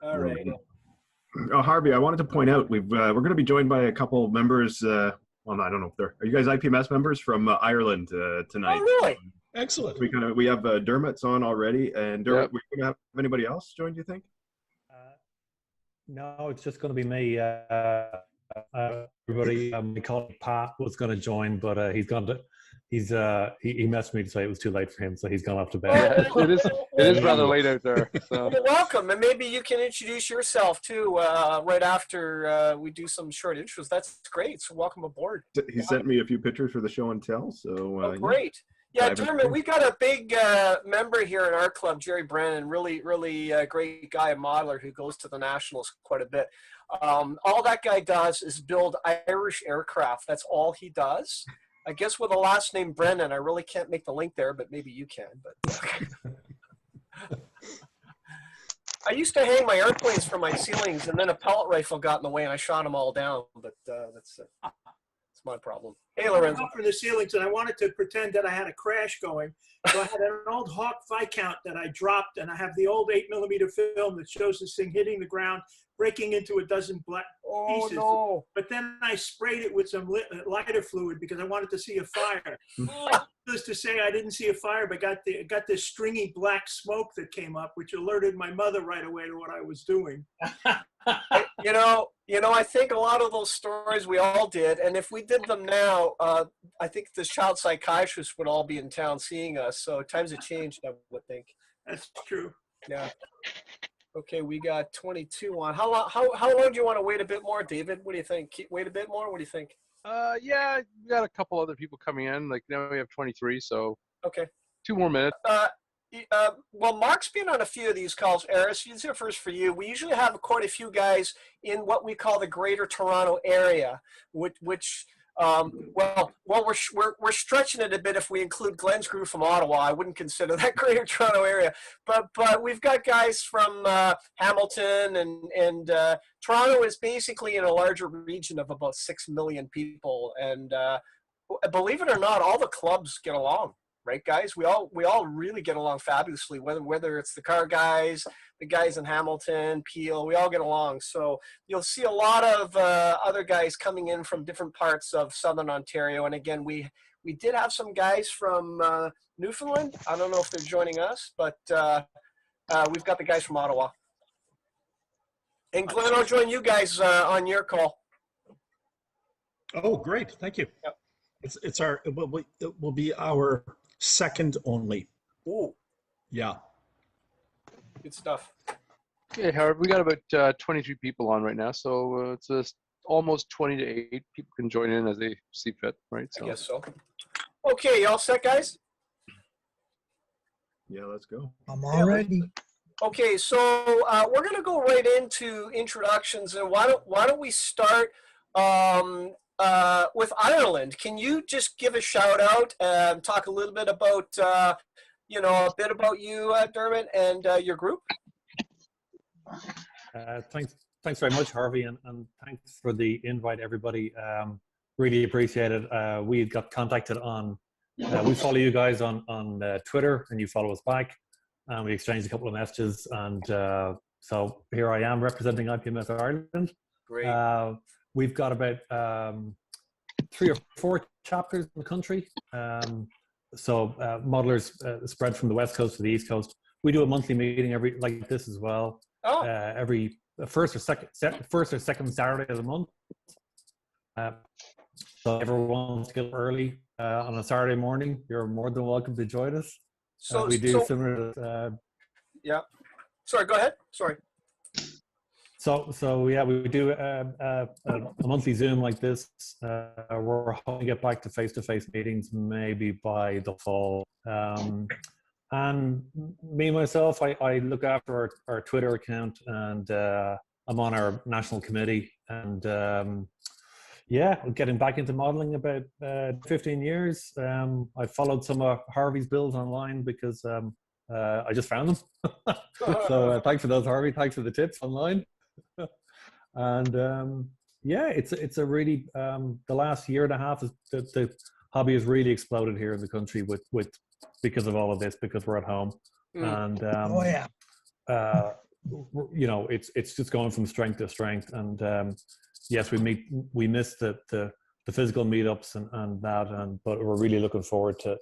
All right. Oh, Harvey, I wanted to point out we're going to be joined by a couple members. Well, I don't know if they're. Are you guys IPMS members from Ireland tonight? Oh, really? Excellent. We have Dermot's on already, and Dermot, Yep. we're going to have anybody else join? Do you think? No, it's just going to be me. Everybody, my colleague Pat was going to join, but he's gone to. He messaged me to say it was too late for him, so he's gone off to bed. Yeah, it is rather late out there. So. Well, welcome, and maybe you can introduce yourself too right after we do some short intros. That's great. So welcome aboard. He sent me a few pictures for the show and tell. So great. Yeah, Dive in. Dermot, we got a big member here in our club, Jerry Brennan, really great guy, a modeler who goes to the Nationals quite a bit. All that guy does is build Irish aircraft. That's all he does. I guess with a last name Brennan, I really can't make the link there, but maybe you can. But I used to hang my airplanes from my ceilings, and then a pellet rifle got in the way, and I shot them all down. But that's my problem. Hey, Lorenzo. From the ceilings, and I wanted to pretend that I had a crash going. So I had an old Hawk Viscount that I dropped, and I have the old 8mm film that shows this thing hitting the ground, breaking into a dozen black pieces. No. But then I sprayed it with some lighter fluid because I wanted to see a fire. Just to say I didn't see a fire, but got this stringy black smoke that came up, which alerted my mother right away to what I was doing. You know, I think a lot of those stories we all did, and if we did them now, I think the child psychiatrists would all be in town seeing us. So times have changed, I would think. That's true. Yeah. Okay, we got 22 on. How long do you want to wait a bit more, David? What do you think? Wait a bit more? What do you think? Yeah, we got a couple other people coming in. Like now we have 23, so Okay. 2 more minutes. Well, Mark's been on a few of these calls. Eris, these are first for you. We usually have quite a few guys in what we call the Greater Toronto Area, which we're stretching it a bit if we include Glenn's crew from Ottawa. I wouldn't consider that Greater Toronto Area, but we've got guys from Hamilton and Toronto is basically in a larger region of about 6 million people, and believe it or not, all the clubs get along. Right, guys? We all really get along fabulously, whether it's the car guys, the guys in Hamilton, Peel, we all get along. So you'll see a lot of other guys coming in from different parts of Southern Ontario. And again, we did have some guys from Newfoundland. I don't know if they're joining us, but we've got the guys from Ottawa. And Glenn, I'll join you guys on your call. Oh, great. Thank you. Yep. It will be our second only. Ooh, Yeah. good stuff. Okay, Howard, we got about 23 people on right now, so it's almost 20 to 8. People can join in as they see fit, right? So. I guess so. Okay, you all set, guys? Yeah, let's go. I'm all ready. Okay, so we're going to go right into introductions, and why don't we start with Ireland? Can you just give a shout out and talk a little bit about a bit about you, Dermot, and your group? Thanks very much, Harvey, and thanks for the invite, everybody. Really appreciate it. We got contacted on. We follow you guys on Twitter, and you follow us back. And we exchanged a couple of messages, and so here I am representing IPMS Ireland. Great. We've got about 3 or 4 chapters in the country. So modelers spread from the West Coast to the East Coast. We do a monthly meeting like this as well. Oh. Every first or second Saturday of the month. So everyone wants to get up early on a Saturday morning, you're more than welcome to join us. So we do similar to, yeah. Sorry, go ahead. Sorry. So yeah, we do a monthly Zoom like this. We're hoping to get back to face-to-face meetings maybe by the fall. And me, myself, I look after our Twitter account, and I'm on our national committee. And yeah, getting back into modeling about 15 years. I followed some of Harvey's builds online because I just found them. So thanks for those, Harvey. Thanks for the tips online. And yeah, it's a really the last year and a half is the hobby has really exploded here in the country with because of all of this, because we're at home. And Oh yeah. you know, it's just going from strength to strength. And yes, we missed the physical meetups and that, but we're really looking forward to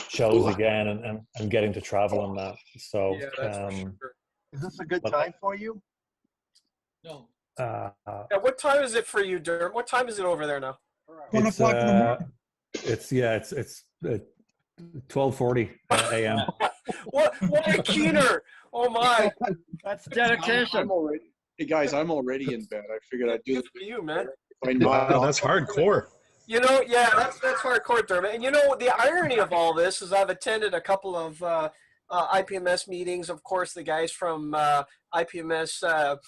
shows again and getting to travel and that. So Yeah, that's for sure. Is this a good time for you? No. uh, Yeah, what time is it for you, Durham? What time is it over there now? 1 it's o'clock in the morning. it's 12:40 a.m. What a keener! Oh my! That's dedication. I'm already. Hey guys, I'm already in bed. I figured I'd do Good this. for you, man. If I know Wow, that's hardcore. You know, yeah, that's hardcore, Dermot. And you know, the irony of all this is I've attended a couple of IPMS meetings. Of course, the guys from IPMS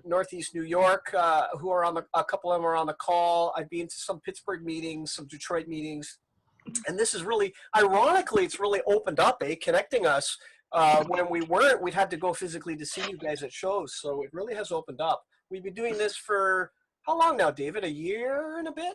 Northeast New York, who are on a couple of them are on the call. I've been to some Pittsburgh meetings, some Detroit meetings, and this is really, ironically, it's really opened up, connecting us. When we'd had to go physically to see you guys at shows, so it really has opened up. We've been doing this for how long now, David? A year and a bit?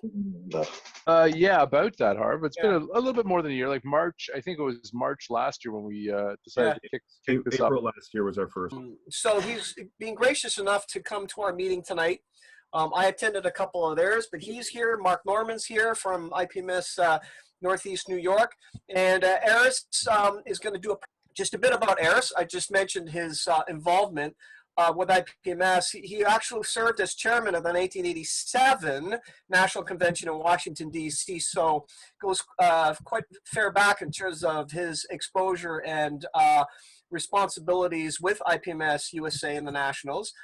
Yeah, about that, Harv. It's Yeah. been a little bit more than a year. Like March, I think it was March last year when we decided to kick this up. April last year was our first. So he's being gracious enough to come to our meeting tonight. I attended a couple of theirs, but he's here. Mark Norman's here from IPMS Northeast New York. And Eris is going to do just a bit about Eris. I just mentioned his involvement with IPMS. He actually served as chairman of the 1987 National Convention in Washington, D.C., so goes quite fair back in terms of his exposure and responsibilities with IPMS USA and the Nationals.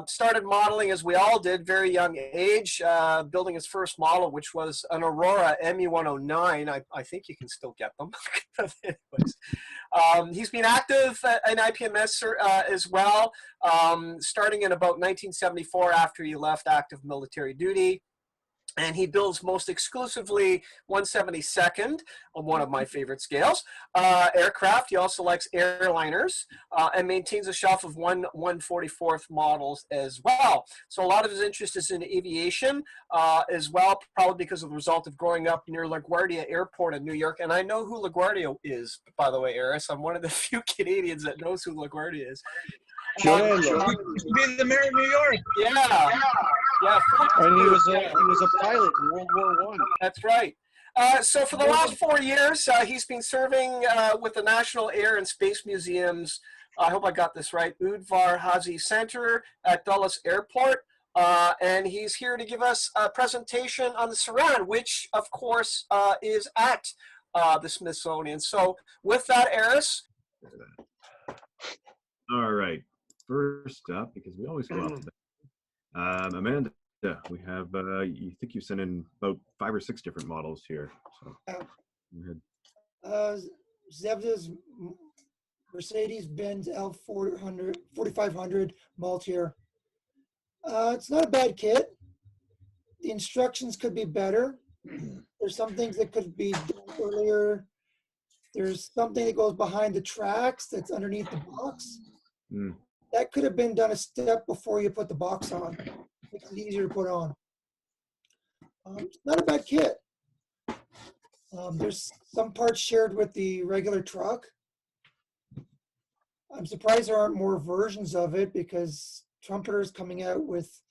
Started modeling, as we all did, very young age, building his first model, which was an Aurora ME109. I think you can still get them. Anyways, he's been active in IPMS as well, starting in about 1974 after he left active military duty. And he builds most exclusively 172nd, on one of my favorite scales, aircraft. He also likes airliners and maintains a shelf of 1/144th models as well. So a lot of his interest is in aviation as well, probably because of the result of growing up near LaGuardia Airport in New York. And I know who LaGuardia is, by the way, Eris. I'm one of the few Canadians that knows who LaGuardia is. Sure. Be the mayor of New York. Yeah. And he was a pilot in World War I. That's right. So for the last 4 years, he's been serving with the National Air and Space Museum's, I hope I got this right, Udvar Hazy Center at Dulles Airport. And he's here to give us a presentation on the Saran, which, of course, is at the Smithsonian. So with that, Eris. All right. First up, because we always go off that. Amanda, we have, you think you sent in about 5 or 6 different models here. So go ahead. Zebda's Mercedes-Benz L4500 Multier. It's not a bad kit. The instructions could be better. There's some things that could be done earlier. There's something that goes behind the tracks that's underneath the box. That could have been done a step before you put the box on. Makes it easier to put on. It's not a bad kit. There's some parts shared with the regular truck. I'm surprised there aren't more versions of it because Trumpeter's coming out with,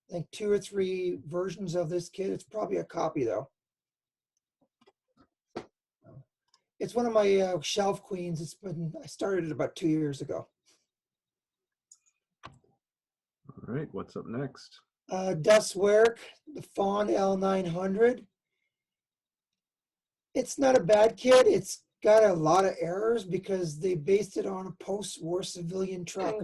I think, 2 or 3 versions of this kit. It's probably a copy though. It's one of my shelf queens. I started it about 2 years ago. All right, what's up next? Das Werk, the Fawn L900. It's not a bad kit. It's got a lot of errors because they based it on a post-war civilian truck.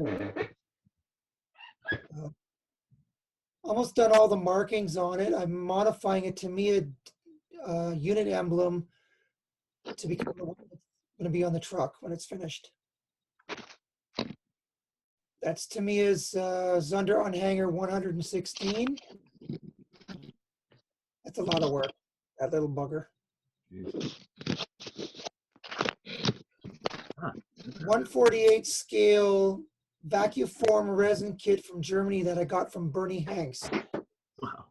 Almost done all the markings on it. I'm modifying it to me a unit emblem to become the one that's going to be on the truck when it's finished. That's to me is Sonderanhänger 116. That's a lot of work, that little bugger. 148 scale vacuum form resin kit from Germany that I got from Bernie Hanks. Wow.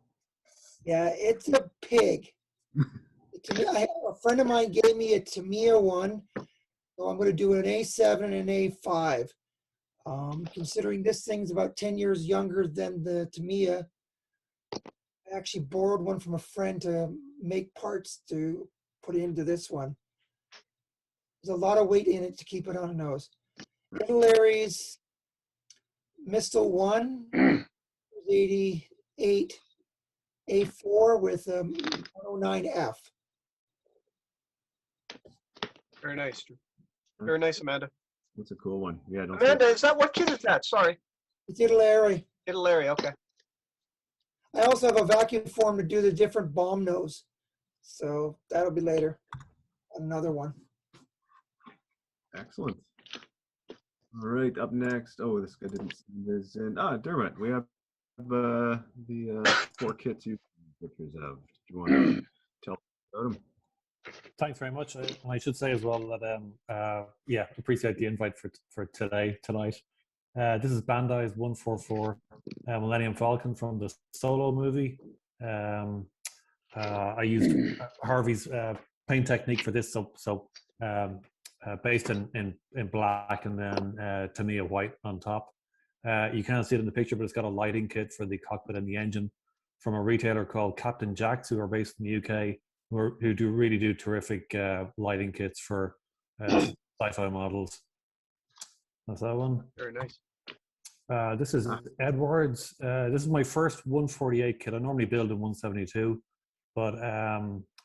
Yeah, it's a pig. A friend of mine gave me a Tamiya one, so I'm going to do an A7 and an A5. Considering this thing's about 10 years younger than the Tamiya, I actually borrowed one from a friend to make parts to put into this one. There's a lot of weight in it to keep it on a nose. Larry's Mistel 1, 88 A4 with a 109F. Very nice. Very nice, Amanda. That's a cool one. Yeah, don't Amanda, is that what kit is that? Sorry. It's Larry. Larry, okay. I also have a vacuum form to do the different bomb nose. So that'll be later. Another one. Excellent. All right, up next. Oh, this guy didn't send this in. Dermot, we have the 4 kits you have pictures of. Do you want to tell us about them? Thanks very much. And I should say as well that, yeah, appreciate the invite for tonight. This is Bandai's 144 Millennium Falcon from the Solo movie. I used Harvey's paint technique for this, so based in black and then Tamiya white on top. You can't see it in the picture, but it's got a lighting kit for the cockpit and the engine from a retailer called Captain Jacks, who are based in the UK, who really do terrific lighting kits for sci-fi models. That's that one. Very nice. This is Edwards. This is my first 148 kit. I normally build in 172, but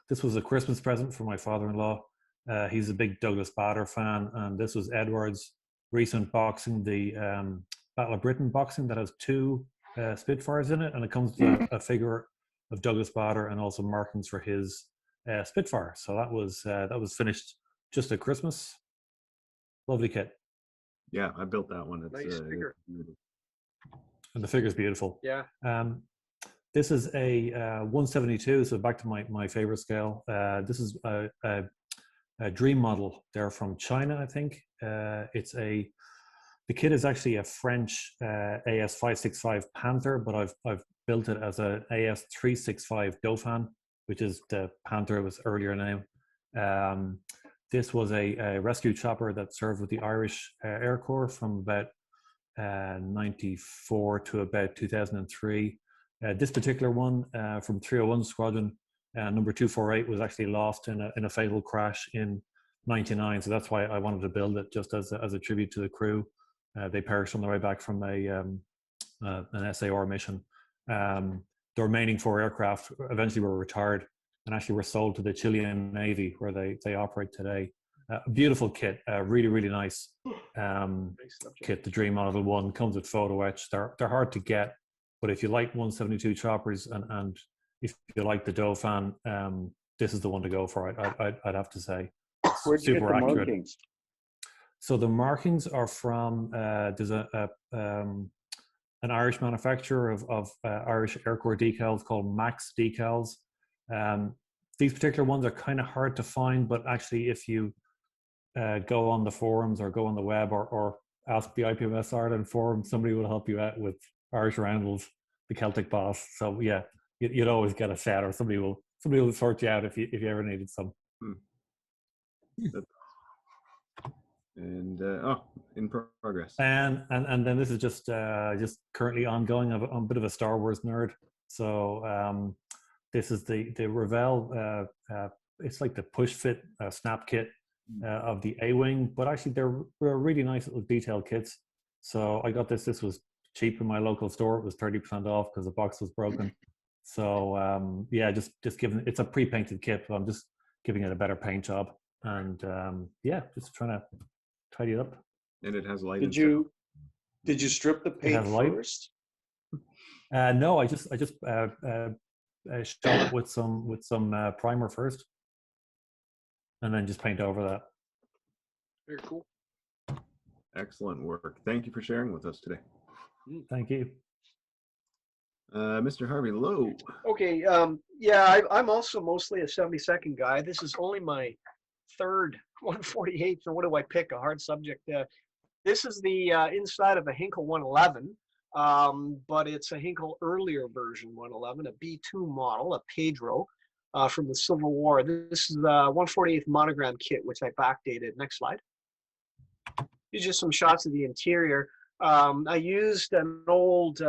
this was a Christmas present for my father-in-law. He's a big Douglas Bader fan, and this was Edwards' recent boxing, the Battle of Britain boxing that has 2 Spitfires in it, and it comes with a figure of Douglas Bader and also markings for his Spitfire. So that was finished just at Christmas. Lovely kit. Yeah, I built that one. It's Nice figure. And the figure's beautiful. Yeah. This is a 172, so back to my favorite scale. This is a dream model. They're from China, I think. The kit is actually a French AS565 Panther, but I've built it as a AS365 Dauphin, which is the Panther was earlier name. This was a rescue chopper that served with the Irish Air Corps from about 94 to about 2003. This particular one from 301 Squadron, number 248, was actually lost in a fatal crash in '99. So that's why I wanted to build it, just as a tribute to the crew. They perished on their way back from an SAR mission. The remaining 4 aircraft eventually were retired and actually were sold to the Chilean Navy, where they operate today. Beautiful kit, really, really nice kit. The Dream Model 1 comes with photo etch. They're hard to get, but if you like 172 choppers and if you like the Dauphin, this is the one to go for. I'd have to say. Where'd you get Super the accurate. markings? So the markings are from there's an Irish manufacturer of Irish Air Corps decals called Max Decals. These particular ones are kind of hard to find, but actually if you go on the forums or go on the web or ask the IPMS Ireland forum, somebody will help you out with Irish Roundels, the Celtic Boss. So yeah, you'd always get a set, or somebody will sort you out if you ever needed some. And in progress. And then this is just currently ongoing. I'm a bit of a Star Wars nerd, so this is the Revell. It's like the push fit snap kit of the A-wing, but actually they're really nice little detailed kits. So I got this. This was cheap in my local store. It was 30% off because the box was broken. So yeah, just giving it's a pre-painted kit, but I'm just giving it a better paint job, and yeah, just trying to tidy it up. And it has light. Did you strip the paint first? No, I just shot it with some primer first, and then just paint over that. Very cool. Excellent work. Thank you for sharing with us today. Thank you. Mr. Harvey Lowe. Okay, yeah, I'm also mostly a 72nd guy. This is only my 3rd 148, or what do I pick? A hard subject. This is the inside of a Heinkel 111, but it's a Heinkel earlier version 111, a B2 model, a Pedro from the Civil War. This is the 148th monogram kit, which I backdated. Next slide. These are just some shots of the interior. I used an old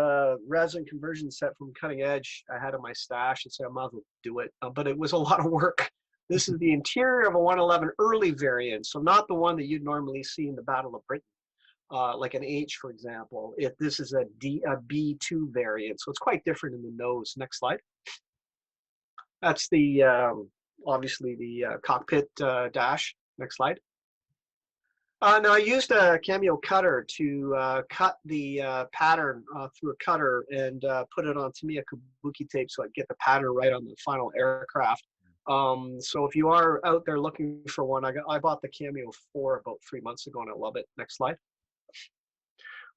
resin conversion set from Cutting Edge I had in my stash and said I might as well do it, but it was a lot of work. This is the interior of a 111 early variant, so not the one that you'd normally see in the Battle of Britain, like an H, for example. This is a B2 variant, so it's quite different in the nose. Next slide. That's the obviously the cockpit dash. Next slide. Now I used a Cameo cutter to cut the pattern through a cutter and put it on Tamiya kabuki tape so I get the pattern right on the final aircraft. So if you are out there looking for one, I bought the Cameo 4 about 3 months ago and I love it. Next slide.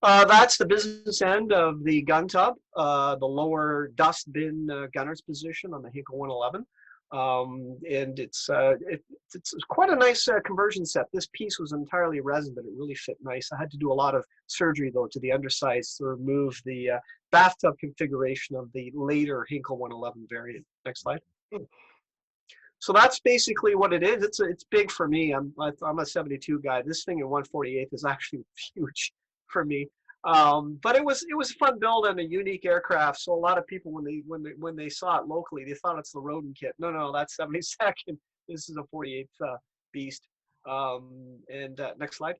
That's the business end of the gun tub, the lower dust bin gunner's position on the Heinkel 111. And it's quite a nice conversion set. This piece was entirely resin, but it really fit nice. I had to do a lot of surgery though to the undersides to remove the bathtub configuration of the later Heinkel 111 variant. Next slide. So that's basically what it is. It's big for me. I'm a 72 guy. This thing in 148 is actually huge for me. But it was a fun build and a unique aircraft. So a lot of people when they saw it locally, they thought it's the Rodin kit. No, that's 72nd. This is a 48th Beast. Next slide.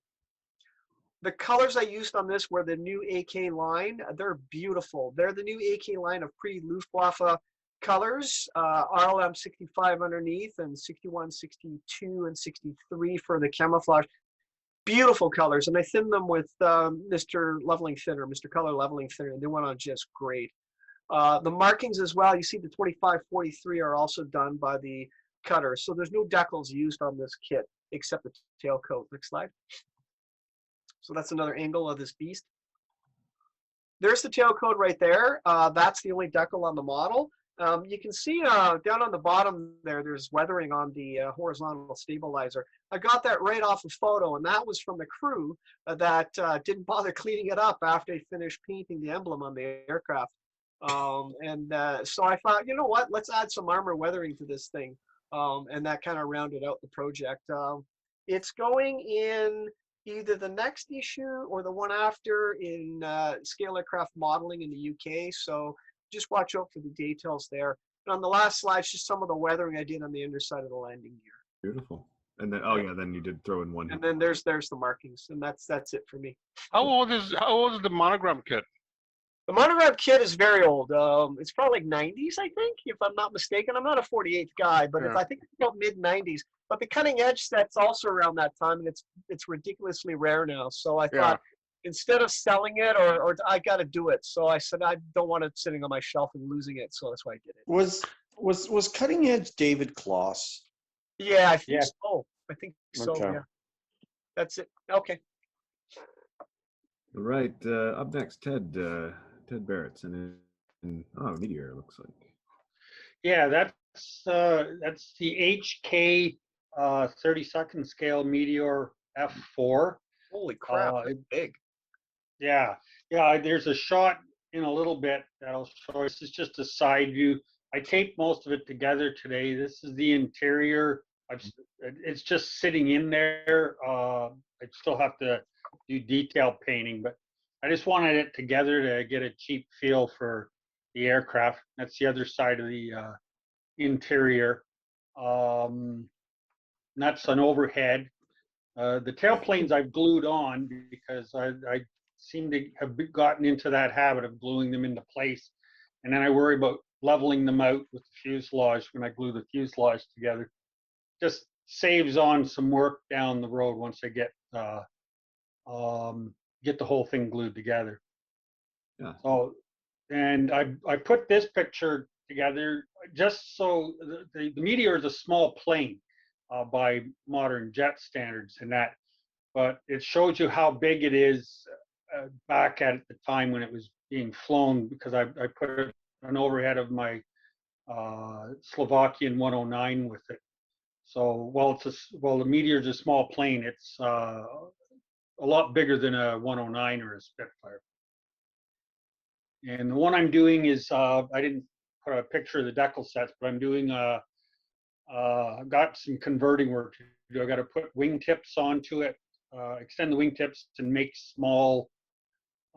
The colors I used on this were the new AK line. They're beautiful. They're the new AK line of pre-Luftwaffe colors. RLM 65 underneath and 61, 62, and 63 for the camouflage. Beautiful colors, and I thinned them with Mr. Leveling Thinner, Mr. Color Leveling Thinner, and they went on just great. The markings as well, you see the 2543 are also done by the cutter, so there's no decals used on this kit except the tailcoat. Next slide. So that's another angle of this beast. There's the tailcoat right there. That's the only decal on the model. You can see down on the bottom there, there's weathering on the horizontal stabilizer. I got that right off a photo, and that was from the crew that didn't bother cleaning it up after they finished painting the emblem on the aircraft. So I thought, you know what, let's add some armor weathering to this thing. And that kind of rounded out the project. It's going in either the next issue or the one after in scale aircraft modeling in the UK. So just watch out for the details there. And on the last slide, just some of the weathering I did on the underside of the landing gear. Beautiful. And then, oh yeah, then you did throw in one. And then there's the markings, and that's it for me. How old is the monogram kit? The monogram kit is very old. It's probably like 90s, I think, if I'm not mistaken. I'm not a 48th guy, but I think it's about mid 90s. But the cutting edge set's also around that time, and it's ridiculously rare now. So I thought, instead of selling it, or I got to do it. So I said I don't want it sitting on my shelf and losing it. So that's why I did it. Was cutting edge David Kloss? Yeah, I think so. I think so. Okay. Yeah. That's it. Okay. All right. Up next, Ted Barrett's and Meteor looks like. Yeah, that's the HK 32nd scale Meteor F4. Holy crap! It's big. Yeah. There's a shot in a little bit that I'll show you. This is just a side view. I taped most of it together today. This is the interior. It's just sitting in there. I still have to do detail painting, but I just wanted it together to get a cheap feel for the aircraft. That's the other side of the interior. That's an overhead. The tailplanes I've glued on because I seem to have gotten into that habit of gluing them into place. And then I worry about leveling them out with the fuselage when I glue the fuselage together. Just saves on some work down the road once I get the whole thing glued together. Yeah. So, and I put this picture together just so the Meteor is a small plane by modern jet standards and that, but it shows you how big it is back at the time when it was being flown, because I put an overhead of my Slovakian 109 with it. So while the Meteor is a small plane, it's a lot bigger than a 109 or a Spitfire. And the one I'm doing is I didn't put a picture of the decal sets, but I'm doing I've got some converting work to do. I got to put wingtips onto it, extend the wingtips and make small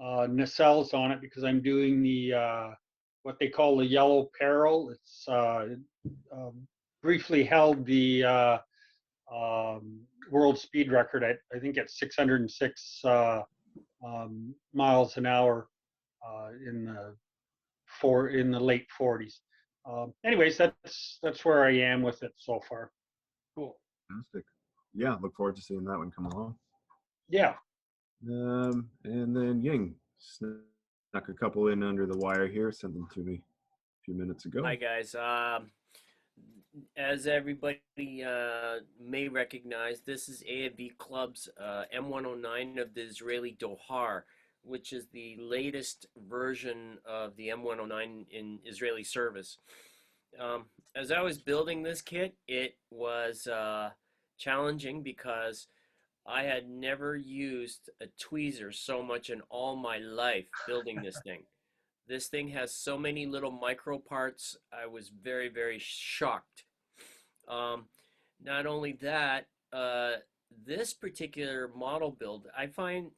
nacelles on it because I'm doing the what they call the yellow peril. It's briefly held the world speed record at, I think, at 606 miles an hour in the late 40s. Anyways, that's where I am with it so far. Cool. Fantastic. Yeah, look forward to seeing that one come along. Yeah. And then Ying snuck a couple in under the wire here, sent them to me a few minutes ago. Hi guys. As everybody may recognize, this is A&B Club's M109 of the Israeli Dohar, which is the latest version of the M109 in Israeli service. As I was building this kit, it was challenging because I had never used a tweezer so much in all my life building this thing. This thing has so many little micro parts. I was very, very shocked. Not only that, this particular model build, I find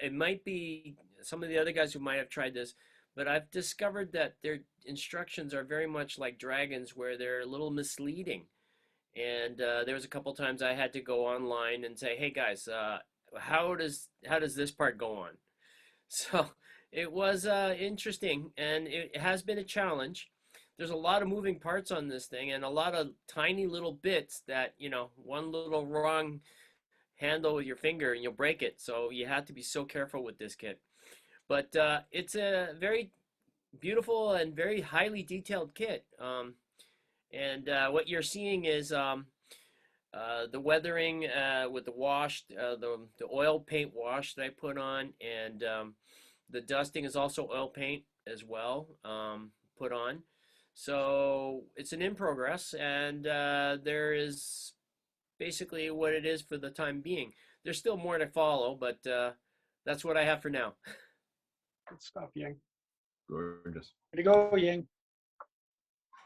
it might be some of the other guys who might have tried this, but I've discovered that their instructions are very much like Dragon's, where they're a little misleading. And there was a couple times I had to go online and say, "Hey guys, how does this part go on?" So it was interesting, and it has been a challenge. There's a lot of moving parts on this thing, and a lot of tiny little bits that, you know, one little wrong handle with your finger and you'll break it. So you have to be so careful with this kit. But it's a very beautiful and very highly detailed kit. And what you're seeing is the weathering with the wash, the oil paint wash that I put on, and the dusting is also oil paint as well, put on. So it's an in progress, and there is basically what it is for the time being. There's still more to follow, but that's what I have for now. Good stuff, Yang. Gorgeous. Way to go, Ying.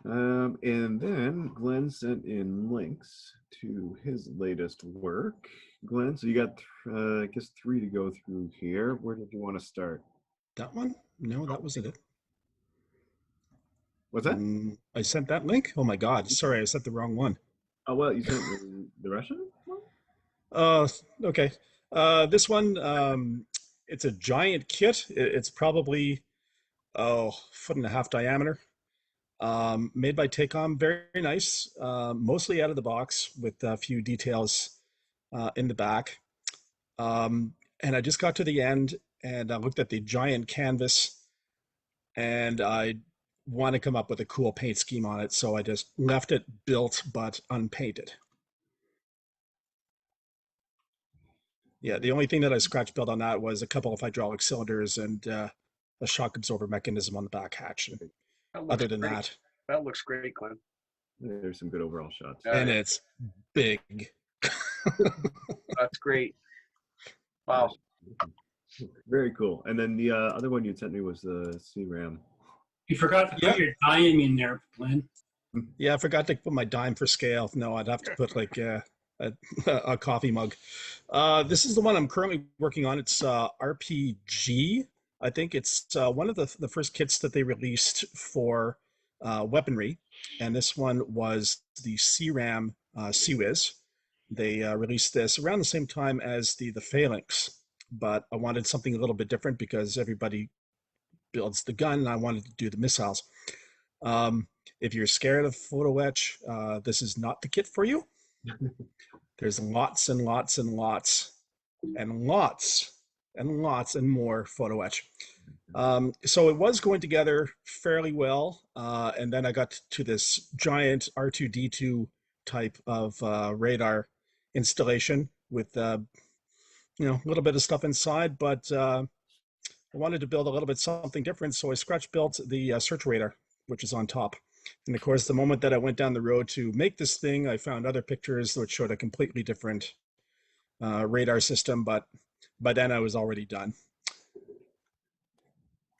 And then Glenn sent in links to his latest work. Glenn, so you got, I guess, 3 to go through here. Where did you want to start? That one? No, that wasn't it. What's that? I sent that link? Oh my God. Sorry, I sent the wrong one. Oh, well, you sent the Russian one? Okay. This one, it's a giant kit. It's probably, 1.5 foot diameter. Made by Tacom, very nice, mostly out of the box with a few details in the back. And I just got to the end and I looked at the giant canvas and I want to come up with a cool paint scheme on it. So I just left it built but unpainted. Yeah, the only thing that I scratch built on that was a couple of hydraulic cylinders and a shock absorber mechanism on the back hatch. Other than that, That looks great, Glenn. There's some good overall shots. and it's big. That's great. Wow. Very cool. And then the other one you sent me was the CRAM. You forgot to put your dime in there, Glenn. Yeah, I forgot to put my dime for scale. No, I'd have to put like a coffee mug. This is the one I'm currently working on. It's RPG. I think it's one of the first kits that they released for weaponry. And this one was the CRAM CWIS. They released this around the same time as the Phalanx. But I wanted something a little bit different because everybody builds the gun and I wanted to do the missiles. If you're scared of photo etch, this is not the kit for you. There's lots and lots and lots and lots and lots and more photo etch. So it was going together fairly well. And then I got to this giant R2-D2 type of radar installation with a little bit of stuff inside, but I wanted to build a little bit something different. So I scratch built the search radar, which is on top. And of course, the moment that I went down the road to make this thing, I found other pictures which showed a completely different radar system, but by then I was already done.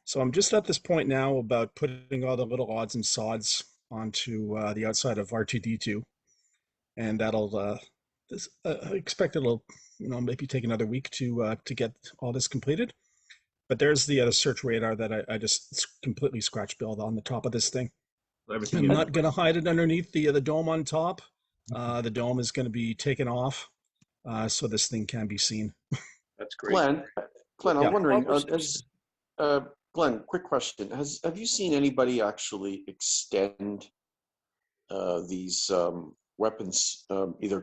So I'm just at this point now about putting all the little odds and sods onto the outside of R2-D2. And that'll, I expect it'll, maybe take another week to get all this completed. But there's the search radar that I just completely scratch built on the top of this thing. Everything I'm you not going to hide it underneath the dome on top. The dome is going to be taken off, so this thing can be seen. That's great. Glenn, I'm Yeah. wondering, Glenn, quick question. Have you seen anybody actually extend these weapons, either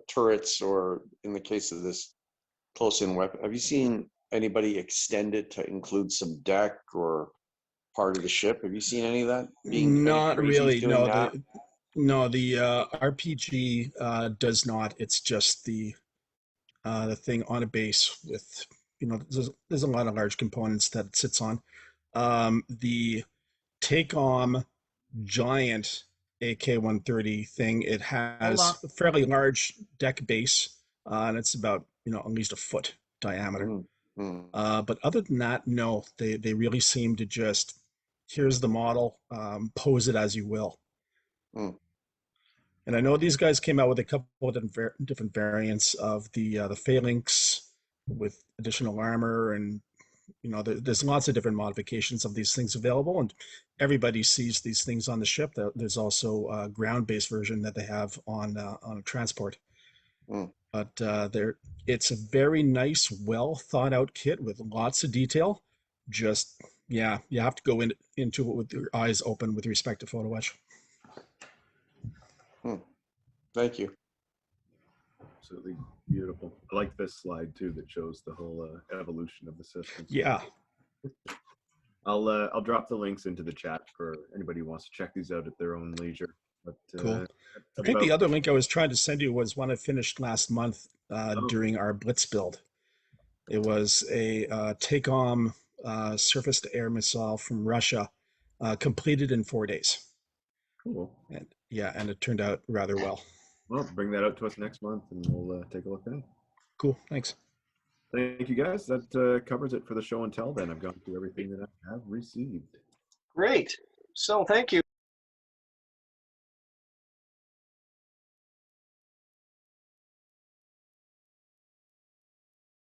turrets, or in the case of this close-in weapon, have you seen anybody extend it to include some deck or part of the ship? Have you seen any of that? Not really. Doing No, that? the RPG does not. It's just the thing on a base with, there's a lot of large components that it sits on. The Take-On giant AK-130 thing, it has a fairly large deck base, and it's about, at least a foot diameter. But other than that, no, they really seem to just, here's the model, pose it as you will. And I know these guys came out with a couple of different variants of the phalanx with additional armor, and there's lots of different modifications of these things available, and everybody sees these things on the ship. There's also a ground-based version that they have on a transport. But it's a very nice, well thought out kit with lots of detail. Just, yeah, you have to go into it with your eyes open with respect to photo etch. Thank you. Absolutely beautiful. I like this slide too that shows the whole evolution of the system. Yeah. I'll drop the links into the chat for anybody who wants to check these out at their own leisure. But cool. I think the other link I was trying to send you was one I finished last month during our Blitz build. It was a Take-On surface-to-air missile from Russia, completed in 4 days. Cool. And and it turned out rather well. Well, bring that out to us next month, and we'll take a look at it. Cool. Thanks. Thank you, guys. That covers it for the show and tell. Then I've gone through everything that I have received. Great. So thank you.